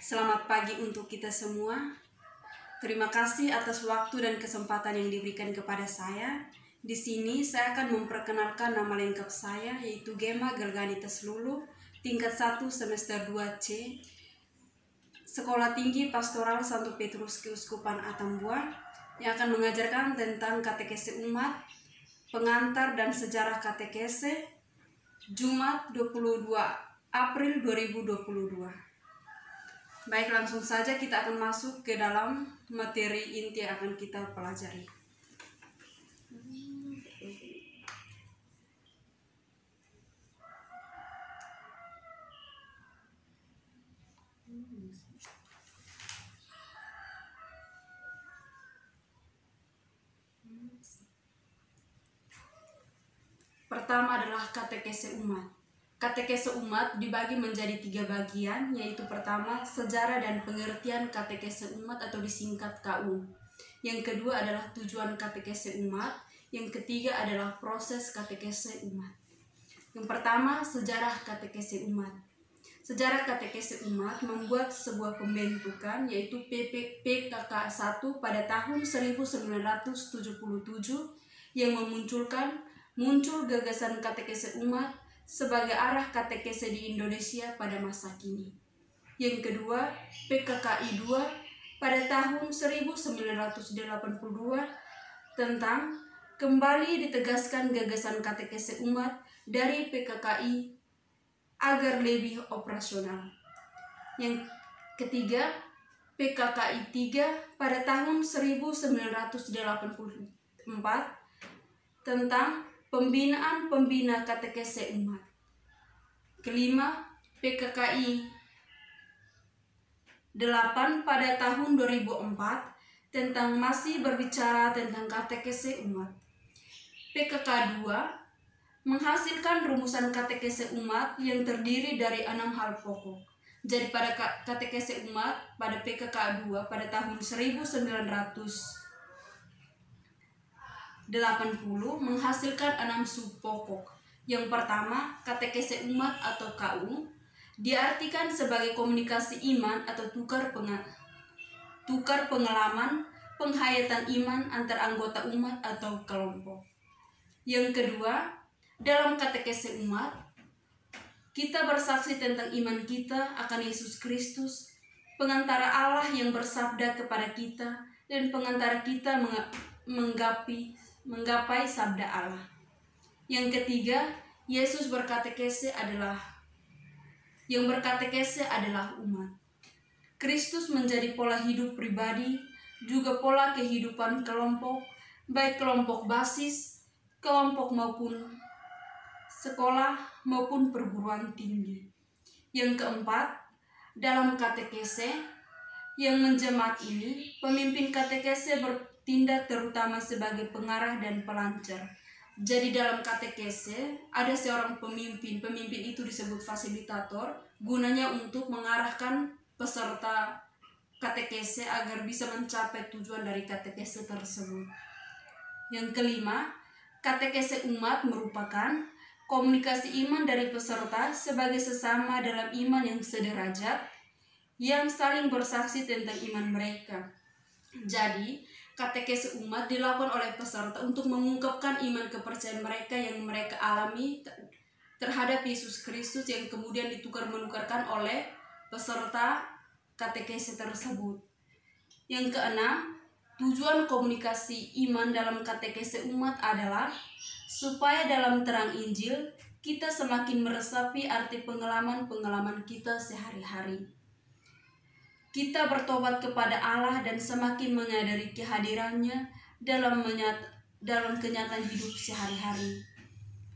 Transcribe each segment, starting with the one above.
Selamat pagi untuk kita semua. Terima kasih atas waktu dan kesempatan yang diberikan kepada saya. Di sini saya akan memperkenalkan nama lengkap saya, yaitu Gema Gerganitas Lulu, tingkat 1 semester 2C, Sekolah Tinggi Pastoral Santo Petrus Keuskupan Atambua, yang akan mengajarkan tentang katekese umat, pengantar dan sejarah katekese, Jumat 22 April 2022. Baik, langsung saja kita akan masuk ke dalam materi inti yang akan kita pelajari. Pertama adalah katekese umat. Katekese umat dibagi menjadi 3 bagian, yaitu pertama, sejarah dan pengertian katekese umat atau disingkat KU. Yang kedua adalah tujuan katekese umat. Yang ketiga adalah proses katekese umat. Yang pertama, sejarah katekese umat. Sejarah katekese umat membuat sebuah pembentukan, yaitu PKK 1 pada tahun 1977 yang muncul gagasan katekese umat sebagai arah katekese di Indonesia pada masa kini. Yang kedua, PKKI 2 pada tahun 1982 tentang kembali ditegaskan gagasan katekese umat dari PKKI agar lebih operasional. Yang ketiga, PKKI 3 pada tahun 1984 tentang pembinaan pembina katekese umat. Kelima, PKKI 8 pada tahun 2004 tentang masih berbicara tentang katekese umat. PKK 2 menghasilkan rumusan katekese umat yang terdiri dari 6 hal pokok. Jadi pada katekese umat pada PKK 2 pada tahun 1980 menghasilkan 6 sub pokok. Yang pertama, katekese umat atau KU diartikan sebagai komunikasi iman atau tukar pengalaman, penghayatan iman antar anggota umat atau kelompok. Yang kedua, dalam katekese umat, kita bersaksi tentang iman kita akan Yesus Kristus, pengantara Allah yang bersabda kepada kita, dan pengantara kita menggapai sabda Allah. Yang ketiga, Yesus berkatekese adalah umat. Kristus menjadi pola hidup pribadi, juga pola kehidupan kelompok, baik kelompok basis, kelompok maupun sekolah maupun perguruan tinggi. Yang keempat, dalam katekese yang menjemaat ini, pemimpin katekese bertindak terutama sebagai pengarah dan pelancar. Jadi dalam katekese ada seorang pemimpin itu disebut fasilitator, gunanya untuk mengarahkan peserta katekese agar bisa mencapai tujuan dari katekese tersebut. Yang kelima, katekese umat merupakan komunikasi iman dari peserta sebagai sesama dalam iman yang sederajat, yang saling bersaksi tentang iman mereka. Jadi, katekese umat dilakukan oleh peserta untuk mengungkapkan iman kepercayaan mereka yang mereka alami terhadap Yesus Kristus yang kemudian ditukar-menukarkan oleh peserta katekese tersebut. Yang keenam, tujuan komunikasi iman dalam katekese umat adalah supaya dalam terang Injil kita semakin meresapi arti pengalaman kita sehari-hari. Kita bertobat kepada Allah dan semakin menyadari kehadirannya dalam kenyataan hidup sehari-hari.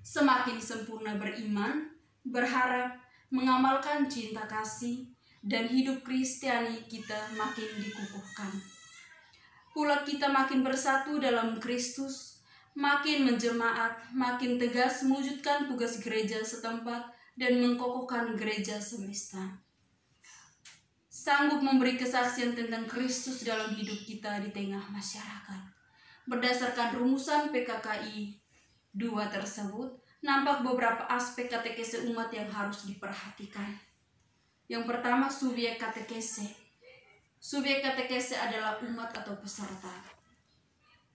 Semakin sempurna beriman, berharap, mengamalkan cinta kasih, dan hidup Kristiani kita makin dikukuhkan. Pula kita makin bersatu dalam Kristus, makin menjemaat, makin tegas mewujudkan tugas gereja setempat dan mengkokohkan gereja semesta. Sanggup memberi kesaksian tentang Kristus dalam hidup kita di tengah masyarakat. Berdasarkan rumusan PKKI 2 tersebut, nampak beberapa aspek katekese umat yang harus diperhatikan. Yang pertama, subjek katekese. Subjek katekese adalah umat atau peserta.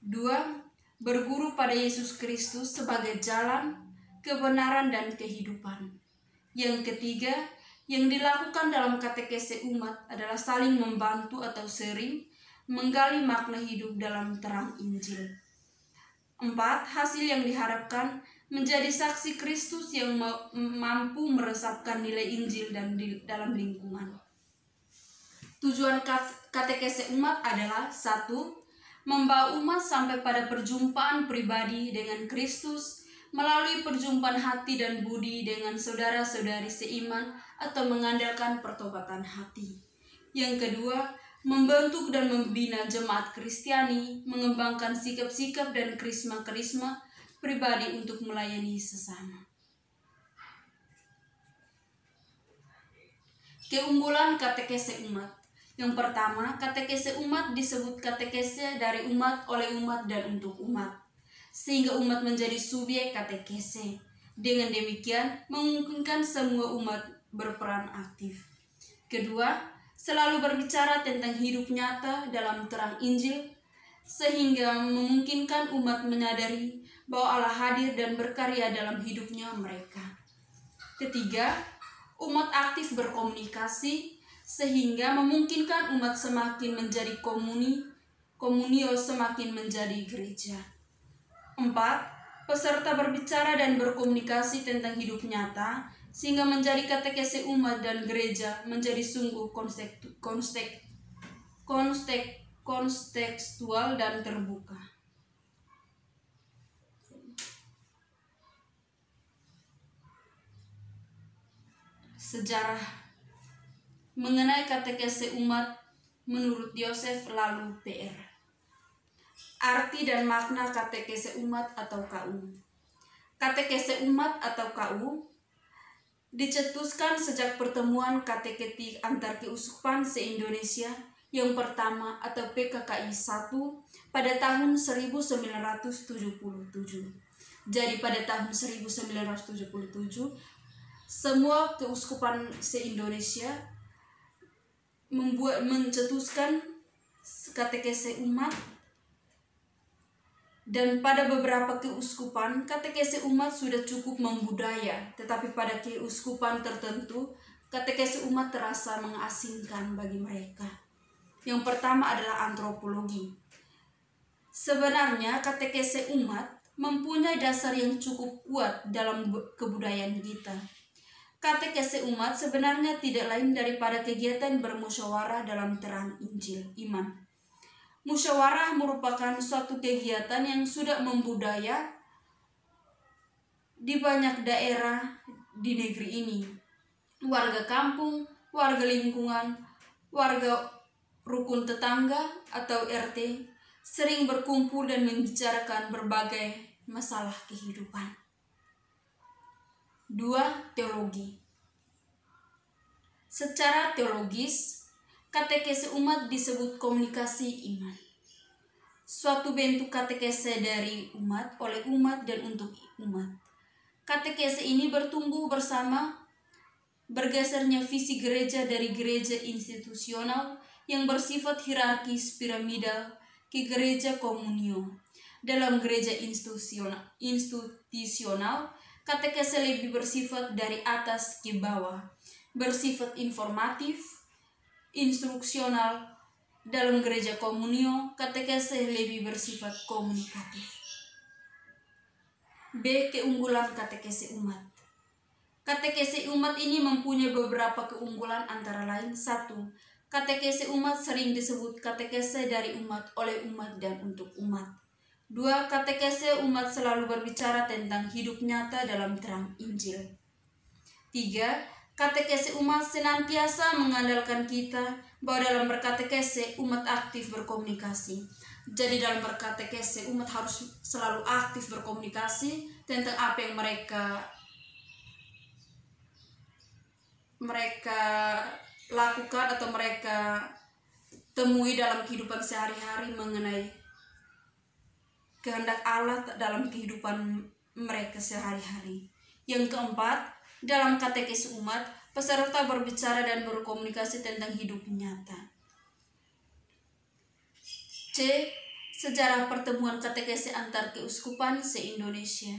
2. Berguru pada Yesus Kristus sebagai jalan, kebenaran, dan kehidupan. Yang ketiga, yang dilakukan dalam katekese umat adalah saling membantu atau sering menggali makna hidup dalam terang Injil. 4. Hasil yang diharapkan menjadi saksi Kristus yang mampu meresapkan nilai Injil dan dalam lingkungan. Tujuan katekese umat adalah 1. Membawa umat sampai pada perjumpaan pribadi dengan Kristus melalui perjumpaan hati dan budi dengan saudara-saudari seiman atau mengandalkan pertobatan hati. Yang kedua, membentuk dan membina jemaat Kristiani, mengembangkan sikap-sikap dan karisma-karisma pribadi untuk melayani sesama. Keunggulan katekese umat. Yang pertama, katekese umat disebut katekese dari umat, oleh umat, dan untuk umat, sehingga umat menjadi subjek katekese. Dengan demikian, memungkinkan semua umat berperan aktif. Kedua, selalu berbicara tentang hidup nyata dalam terang Injil, sehingga memungkinkan umat menyadari bahwa Allah hadir dan berkarya dalam hidupnya mereka. Ketiga, umat aktif berkomunikasi, sehingga memungkinkan umat semakin menjadi komunio semakin menjadi gereja. 4. Peserta berbicara dan berkomunikasi tentang hidup nyata, sehingga menjadi katekese umat dan gereja menjadi sungguh kontekstual dan terbuka. Sejarah mengenai katekese umat menurut Yosef Lalu PR. Arti dan makna katekese umat atau KU. Katekese umat atau KU dicetuskan sejak pertemuan kateketik antar keuskupan se-Indonesia yang pertama atau PKKI 1 pada tahun 1977. Jadi pada tahun 1977 semua keuskupan se-Indonesia mencetuskan katekese umat, dan pada beberapa keuskupan katekese umat sudah cukup membudaya, tetapi pada keuskupan tertentu katekese umat terasa mengasingkan bagi mereka. Yang pertama adalah antropologi. Sebenarnya katekese umat mempunyai dasar yang cukup kuat dalam kebudayaan kita. Katekese umat sebenarnya tidak lain daripada kegiatan bermusyawarah dalam terang Injil iman. Musyawarah merupakan suatu kegiatan yang sudah membudaya di banyak daerah di negeri ini. Warga kampung, warga lingkungan, warga rukun tetangga atau RT sering berkumpul dan membicarakan berbagai masalah kehidupan. 2. Teologi. Secara teologis, katekese umat disebut komunikasi iman. Suatu bentuk katekese dari umat, oleh umat, dan untuk umat. Katekese ini bertumbuh bersama bergesernya visi gereja dari gereja institusional yang bersifat hierarkis piramidal ke gereja komunio. Dalam gereja institusional, katekese lebih bersifat dari atas ke bawah, bersifat informatif, instruksional. Dalam gereja komunio, katekese lebih bersifat komunikatif. B. Keunggulan katekese umat. Katekese umat ini mempunyai beberapa keunggulan antara lain. 1. Katekese umat sering disebut katekese dari umat, oleh umat, dan untuk umat. 2. Katekese umat selalu berbicara tentang hidup nyata dalam terang Injil. 3. Katekese umat senantiasa mengandalkan kita bahwa dalam berkatekese umat aktif berkomunikasi. Jadi dalam berkatekese umat harus selalu aktif berkomunikasi tentang apa yang mereka lakukan atau mereka temui dalam kehidupan sehari-hari mengenai kehendak Allah dalam kehidupan mereka sehari-hari. Yang keempat, dalam katekese umat Peserta berbicara dan berkomunikasi tentang hidup nyata. C. Sejarah pertemuan katekese antar keuskupan se-Indonesia.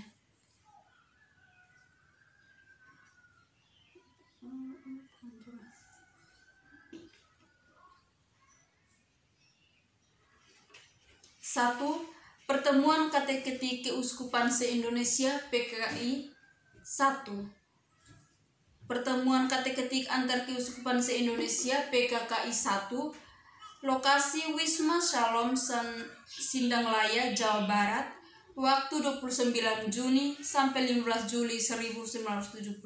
Satu. Pertemuan kateketi keuskupan se-Indonesia PKI 1. Pertemuan kateketik antar keuskupan se-Indonesia PKKI 1. Lokasi Wisma Shalom Sindanglaya, Jawa Barat. Waktu 29 Juni sampai 15 Juli 1977.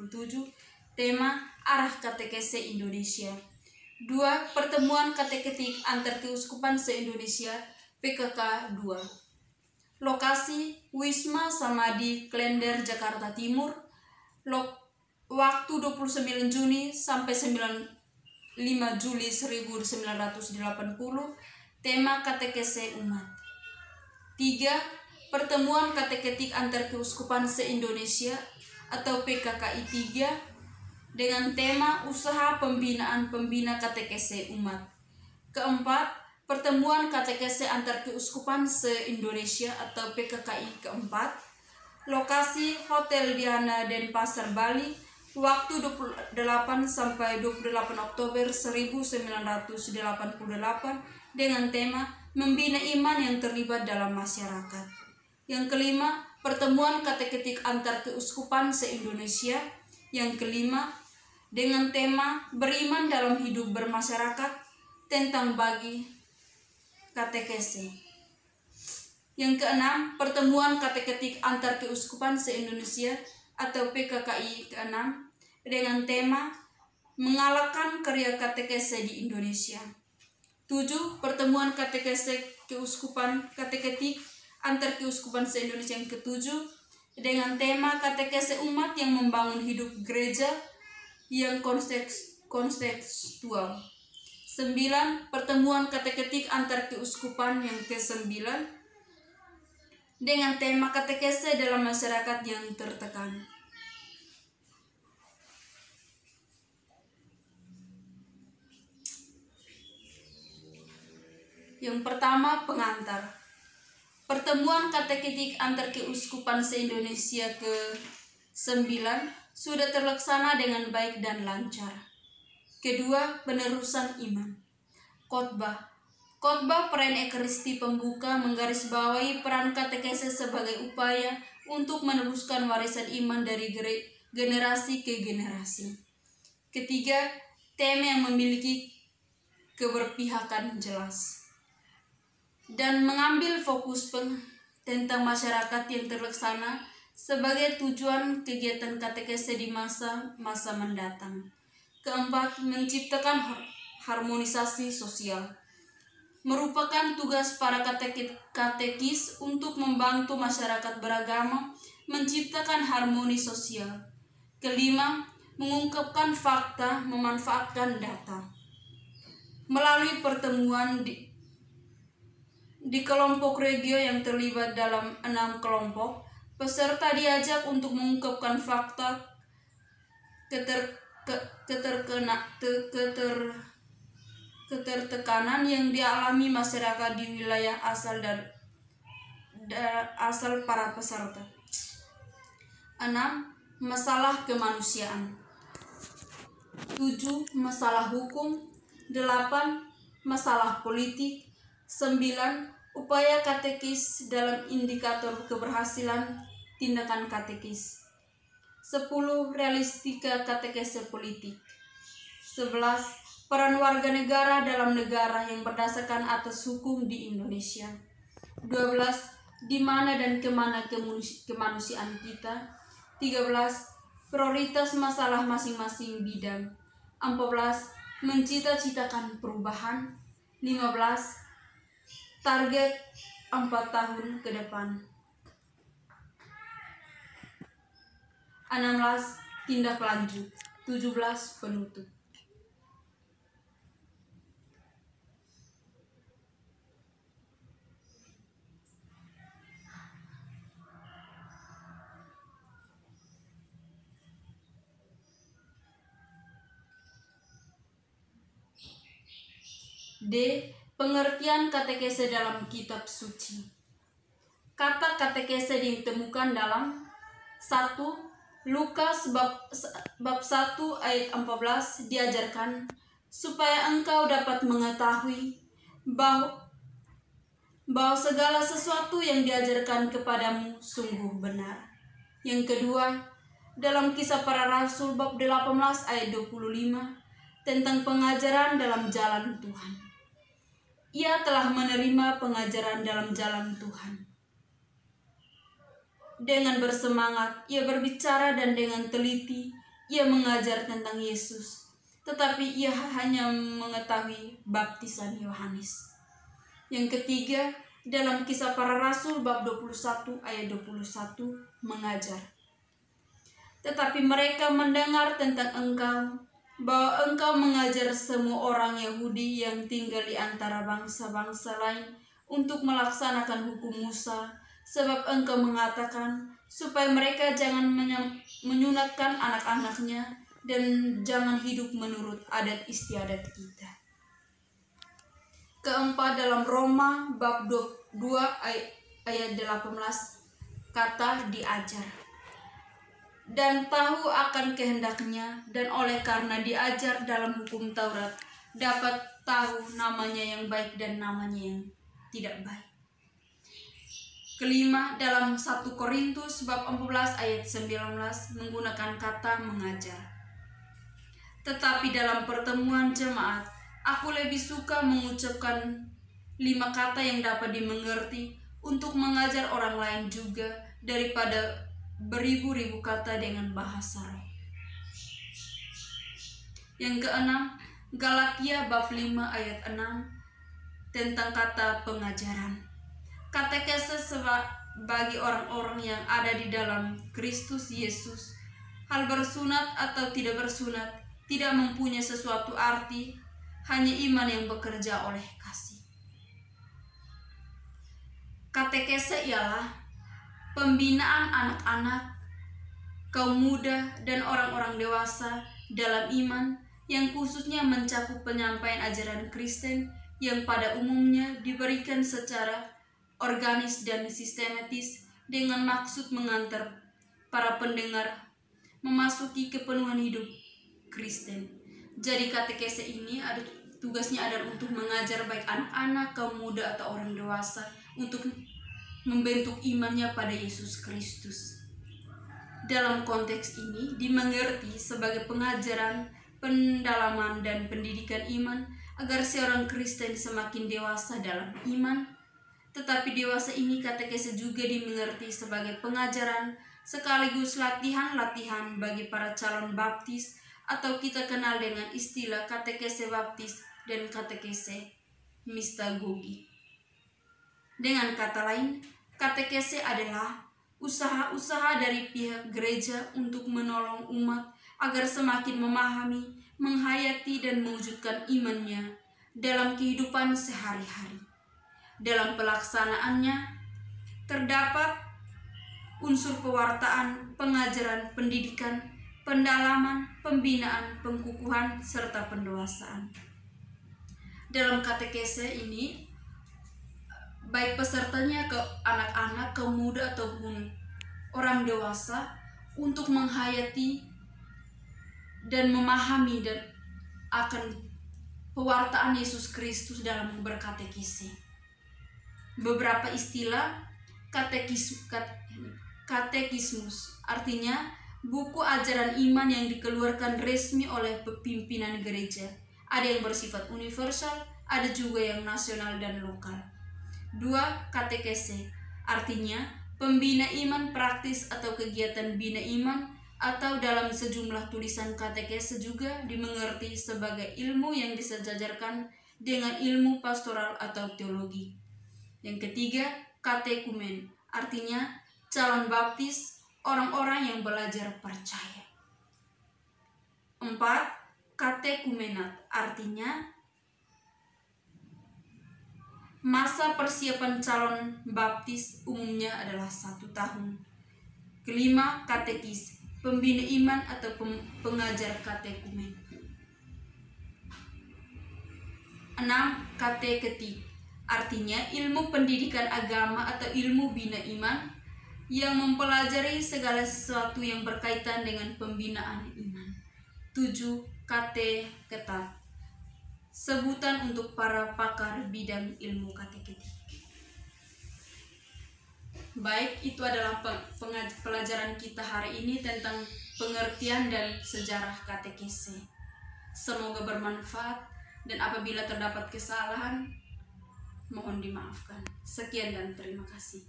Tema Arah Katekese Indonesia. 2. Pertemuan kateketik antar keuskupan se-Indonesia PKK 2. Lokasi Wisma Samadhi Klender, Jakarta Timur. Waktu 29 Juni sampai 5 Juli 1980. Tema Katekese Umat. 3. Pertemuan kateketik antar keuskupan se-Indonesia atau PKKI 3 dengan tema Usaha Pembinaan Pembina Katekese Umat. 4. Pertemuan katekese antar keuskupan se-Indonesia atau PKKI keempat. Lokasi Hotel Diana Denpasar, Bali. Waktu 28 sampai 28 Oktober 1988 dengan tema Membina Iman yang Terlibat dalam Masyarakat. Yang kelima, pertemuan kateketik antar keuskupan se-Indonesia. Yang kelima, dengan tema Beriman dalam Hidup Bermasyarakat tentang bagi katekese. Yang keenam, pertemuan kateketik antar keuskupan se-Indonesia atau PKKI ke-6 dengan tema Mengalahkan Karya Katekese di Indonesia. 7. Pertemuan katekese keuskupan kateketik antar keuskupan se-Indonesia yang ke-7 dengan tema Katekese Umat yang Membangun Hidup Gereja yang kontekstual. 9. Pertemuan kateketik antar keuskupan yang ke-9 dengan tema katekese dalam masyarakat yang tertekan. Yang pertama, pengantar. Pertemuan kateketik antar keuskupan se-Indonesia ke-9 sudah terlaksana dengan baik dan lancar. Kedua, penerusan iman. Khotbah. Khotbah peran ekaristi pembuka menggarisbawahi peran katekese sebagai upaya untuk meneruskan warisan iman dari generasi ke generasi. Ketiga, tema yang memiliki keberpihakan jelas dan mengambil fokus tentang masyarakat yang terlaksana sebagai tujuan kegiatan katekese di masa mendatang. Keempat, menciptakan harmonisasi sosial. Merupakan tugas para katekis untuk membantu masyarakat beragama menciptakan harmoni sosial. Kelima, mengungkapkan fakta, memanfaatkan data. Melalui pertemuan di kelompok regio yang terlibat dalam 6 kelompok, peserta diajak untuk mengungkapkan fakta ketertekanan yang dialami masyarakat di wilayah asal asal para peserta. 6. Masalah kemanusiaan. 7. Masalah hukum. 8. Masalah politik. 9. Upaya katekis dalam indikator keberhasilan tindakan katekis. 10. Realistika katekese politik. 11. Peran warga negara dalam negara yang berdasarkan atas hukum di Indonesia. 12. Di mana dan kemana kemanusiaan kita. 13. Prioritas masalah masing-masing bidang. 14. Mencita-citakan perubahan. 15. Target 4 tahun ke depan. 16. Tindak lanjut. 17. Penutup. D. Pengertian katekese dalam kitab suci. Kata katekese ditemukan dalam 1 Lukas bab 1 ayat 14 diajarkan supaya engkau dapat mengetahui bahwa segala sesuatu yang diajarkan kepadamu sungguh benar. Yang kedua, dalam Kisah Para Rasul bab 18 ayat 25 tentang pengajaran dalam jalan Tuhan. Ia telah menerima pengajaran dalam jalan Tuhan. Dengan bersemangat, ia berbicara dan dengan teliti, ia mengajar tentang Yesus. Tetapi ia hanya mengetahui baptisan Yohanes. Yang ketiga, dalam Kisah Para Rasul bab 21 ayat 21 mengajar. Tetapi mereka mendengar tentang engkau, bahwa engkau mengajar semua orang Yahudi yang tinggal di antara bangsa-bangsa lain untuk melaksanakan hukum Musa, sebab engkau mengatakan supaya mereka jangan menyunatkan anak-anaknya dan jangan hidup menurut adat istiadat kita. Keempat, dalam Roma bab 2 ayat 18 kata diajar. Dan tahu akan kehendaknya, dan oleh karena diajar dalam hukum Taurat dapat tahu namanya yang baik dan namanya yang tidak baik. Kelima, dalam 1 Korintus bab 14 ayat 19 menggunakan kata mengajar. Tetapi dalam pertemuan jemaat, aku lebih suka mengucapkan 5 kata yang dapat dimengerti untuk mengajar orang lain juga daripada beribu-ribu kata dengan bahasa roh. Yang keenam, Galatia bab 5 ayat 6 tentang kata pengajaran. Katekese bagi orang-orang yang ada di dalam Kristus Yesus, hal bersunat atau tidak bersunat tidak mempunyai sesuatu arti, hanya iman yang bekerja oleh kasih. Katekese ialah pembinaan anak-anak, kaum muda, dan orang-orang dewasa dalam iman yang khususnya mencakup penyampaian ajaran Kristen yang pada umumnya diberikan secara organis dan sistematis dengan maksud mengantar para pendengar memasuki kepenuhan hidup Kristen. Jadi katekese ini tugasnya adalah untuk mengajar baik anak-anak, kaum muda, atau orang dewasa untuk membentuk imannya pada Yesus Kristus. Dalam konteks ini dimengerti sebagai pengajaran, pendalaman, dan pendidikan iman agar seorang Kristen semakin dewasa dalam iman. Tetapi dewasa ini katekese juga dimengerti sebagai pengajaran sekaligus latihan-latihan bagi para calon baptis atau kita kenal dengan istilah katekese baptis dan katekese mistagogi. Dengan kata lain, katekese adalah usaha-usaha dari pihak gereja untuk menolong umat agar semakin memahami, menghayati, dan mewujudkan imannya dalam kehidupan sehari-hari. Dalam pelaksanaannya, terdapat unsur pewartaan, pengajaran, pendidikan, pendalaman, pembinaan, pengkukuhan, serta pendewasaan. Dalam katekese ini, baik pesertanya ke anak-anak, kaum muda, ataupun orang dewasa untuk menghayati dan memahami dan akan pewartaan Yesus Kristus dalam berkatekise. Beberapa istilah katekismus artinya buku ajaran iman yang dikeluarkan resmi oleh pimpinan gereja. Ada yang bersifat universal, ada juga yang nasional dan lokal. 2. Katekese artinya pembina iman praktis atau kegiatan bina iman, atau dalam sejumlah tulisan katekese juga dimengerti sebagai ilmu yang disejajarkan dengan ilmu pastoral atau teologi. Yang ketiga, katekumen artinya calon baptis, orang-orang yang belajar percaya. 4. Katekumenat artinya masa persiapan calon baptis umumnya adalah 1 tahun. Kelima, katekis, pembina iman atau pengajar katekumen. 6. 6. Kateketik, artinya ilmu pendidikan agama atau ilmu bina iman yang mempelajari segala sesuatu yang berkaitan dengan pembinaan iman. 7. Kateketat, sebutan untuk para pakar bidang ilmu kateketik. Baik, itu adalah pelajaran kita hari ini tentang pengertian dan sejarah katekese. Semoga bermanfaat, dan apabila terdapat kesalahan, mohon dimaafkan. Sekian dan terima kasih.